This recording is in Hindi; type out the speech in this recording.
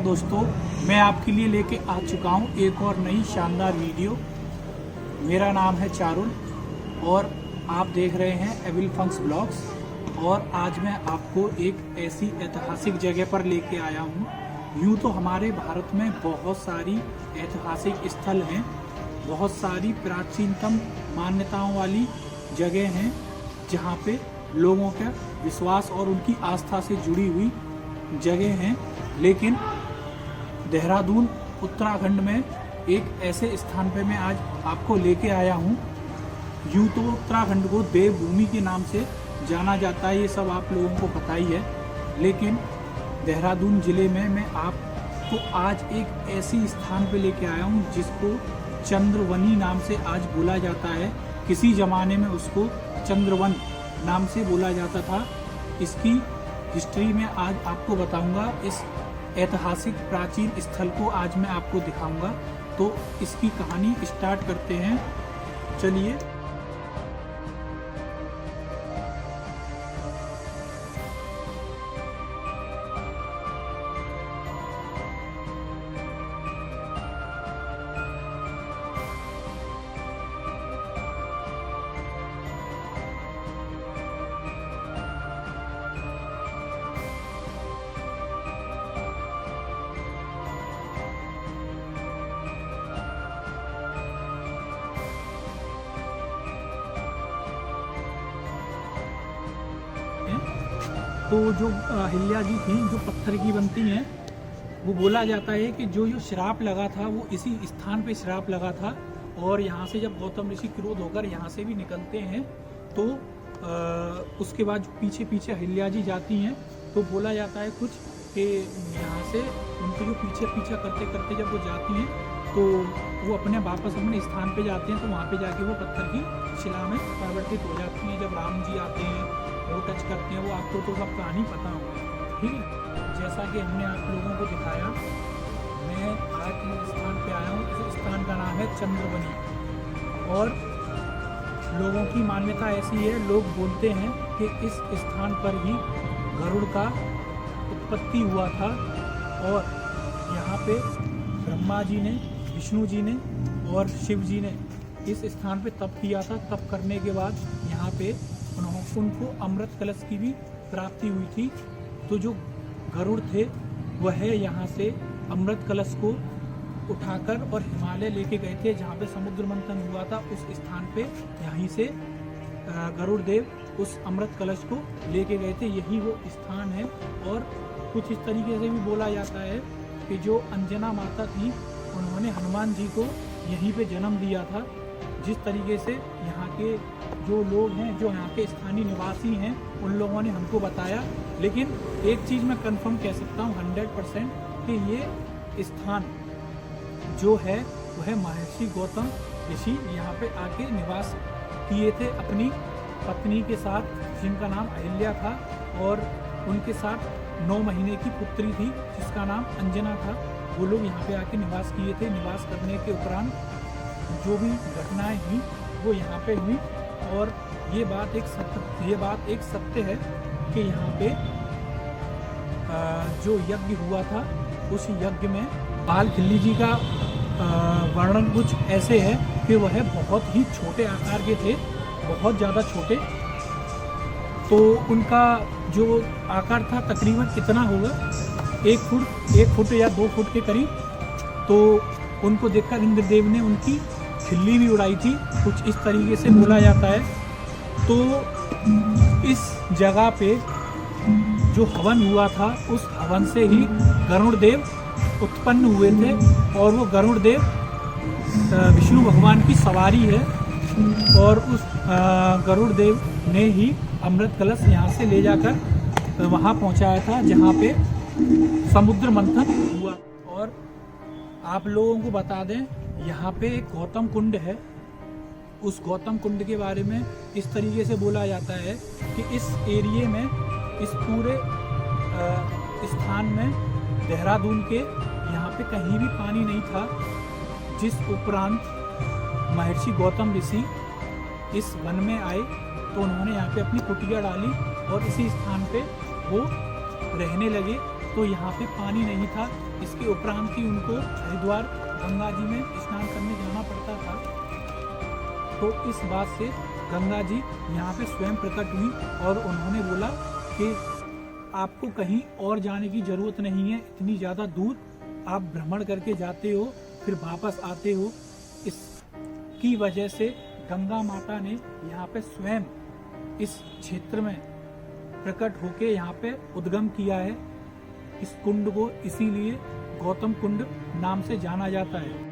दोस्तों, मैं आपके लिए लेके आ चुका हूँ एक और नई शानदार वीडियो। मेरा नाम है चारुल और आप देख रहे हैं एविल फंक्स ब्लॉग्स। और आज मैं आपको एक ऐसी ऐतिहासिक जगह पर लेके आया हूँ। यूँ तो हमारे भारत में बहुत सारी ऐतिहासिक स्थल हैं, बहुत सारी प्राचीनतम मान्यताओं वाली जगह हैं जहाँ पे लोगों का विश्वास और उनकी आस्था से जुड़ी हुई जगह हैं। लेकिन देहरादून उत्तराखंड में एक ऐसे स्थान पे मैं आज आपको लेके आया हूँ। यूँ तो उत्तराखंड को देवभूमि के नाम से जाना जाता है, ये सब आप लोगों को पता ही है। लेकिन देहरादून ज़िले में मैं आपको आज एक ऐसी स्थान पे लेके आया हूँ जिसको चंद्रवनी नाम से आज बोला जाता है। किसी ज़माने में उसको चंद्रवन नाम से बोला जाता था। इसकी हिस्ट्री में आज आपको बताऊंगा। इस ऐतिहासिक प्राचीन स्थल को आज मैं आपको दिखाऊंगा। तो इसकी कहानी स्टार्ट करते हैं, चलिए। तो जो अहिल्या जी थी, जो पत्थर की बनती हैं, वो बोला जाता है कि जो श्राप लगा था वो इसी स्थान पे श्राप लगा था। और यहाँ से जब गौतम ऋषि क्रोध होकर यहाँ से भी निकलते हैं तो उसके बाद जो पीछे पीछे अहिल्या जी जाती हैं, तो बोला जाता है कुछ कि यहाँ से उनको जो पीछे पीछा करते करते जब वो जाती हैं तो वो वापस अपने स्थान पे जाते हैं। तो वहाँ पे जाके वो पत्थर की शिला में परिवर्तित हो जाती हैं। जब राम जी आते हैं, वो टच करते हैं, वो आपको तो सब कहानी पता होगा, ठीक है। जैसा कि हमने आप लोगों को दिखाया, मैं आज इस स्थान पे आया हूँ। इस स्थान का नाम है चंद्रवनी। और लोगों की मान्यता ऐसी है, लोग बोलते हैं कि इस स्थान पर ही गरुड़ का उत्पत्ति हुआ था। और यहाँ पे ब्रह्मा जी ने, विष्णु जी ने और शिव जी ने इस स्थान पे तप किया था। तप करने के बाद यहाँ पे उनको अमृत कलश की भी प्राप्ति हुई थी। तो जो गरुड़ थे वह यहाँ से अमृत कलश को उठाकर और हिमालय लेके गए थे, जहाँ पे समुद्र मंथन हुआ था। उस स्थान पे यहीं से गरुड़ देव उस अमृत कलश को लेके गए थे। यही वो स्थान है। और कुछ इस तरीके से भी बोला जाता है कि जो अंजना माता थी, उन्होंने हनुमान जी को यहीं पे जन्म दिया था। जिस तरीके से यहाँ के जो लोग हैं, जो यहाँ के स्थानीय निवासी हैं, उन लोगों ने हमको बताया। लेकिन एक चीज़ मैं कंफर्म कह सकता हूँ 100% कि ये स्थान जो है वह महर्षि गौतम ऋषि यहाँ पे आके निवास किए थे अपनी पत्नी के साथ, जिनका नाम अहिल्या था। और उनके साथ 9 महीने की पुत्री थी जिसका नाम अंजना था। वो लोग यहाँ पे आके निवास किए थे। निवास करने के उपरांत जो भी घटनाएं हुई वो यहाँ पे हुई। और ये बात एक सत्य है कि यहाँ पे जो यज्ञ हुआ था, उस यज्ञ में बाल खिल्ली जी का वर्णन कुछ ऐसे है कि वह बहुत ही छोटे आकार के थे, बहुत ज़्यादा छोटे। तो उनका जो आकार था तकरीबन कितना होगा, 1 फुट या 2 फुट के करीब। तो उनको देखकर इंद्रदेव ने उनकी खिल्ली भी उड़ाई थी, कुछ इस तरीके से बोला जाता है। तो इस जगह पे जो हवन हुआ था, उस हवन से ही गरुड़ देव उत्पन्न हुए थे। और वो गरुड़ देव विष्णु भगवान की सवारी है। और उस गरुड़ देव ने ही अमृत कलश यहाँ से ले जाकर वहाँ पहुँचाया था जहाँ पे समुद्र मंथन हुआ। और आप लोगों को बता दें, यहाँ पे एक गौतम कुंड है। उस गौतम कुंड के बारे में इस तरीके से बोला जाता है कि इस एरिए में, इस पूरे स्थान में, देहरादून के यहाँ पे कहीं भी पानी नहीं था। जिस उपरांत महर्षि गौतम ऋषि इस वन में आए तो उन्होंने यहाँ पे अपनी कुटिया डाली और इसी स्थान पे वो रहने लगे। तो यहाँ पे पानी नहीं था, इसके उपरांत ही उनको हरिद्वार गंगा जी में स्नान करने जाना पड़ता था। तो इस बात से गंगा जी यहाँ पे स्वयं प्रकट हुई और उन्होंने बोला कि आपको कहीं और जाने की जरूरत नहीं है, इतनी ज़्यादा दूर आप भ्रमण करके जाते हो फिर वापस आते हो। इसकी वजह से गंगा माता ने यहाँ पे स्वयं इस क्षेत्र में प्रकट होके यहाँ पे उद्गम किया है। इस कुंड को इसीलिए गौतम कुंड नाम से जाना जाता है।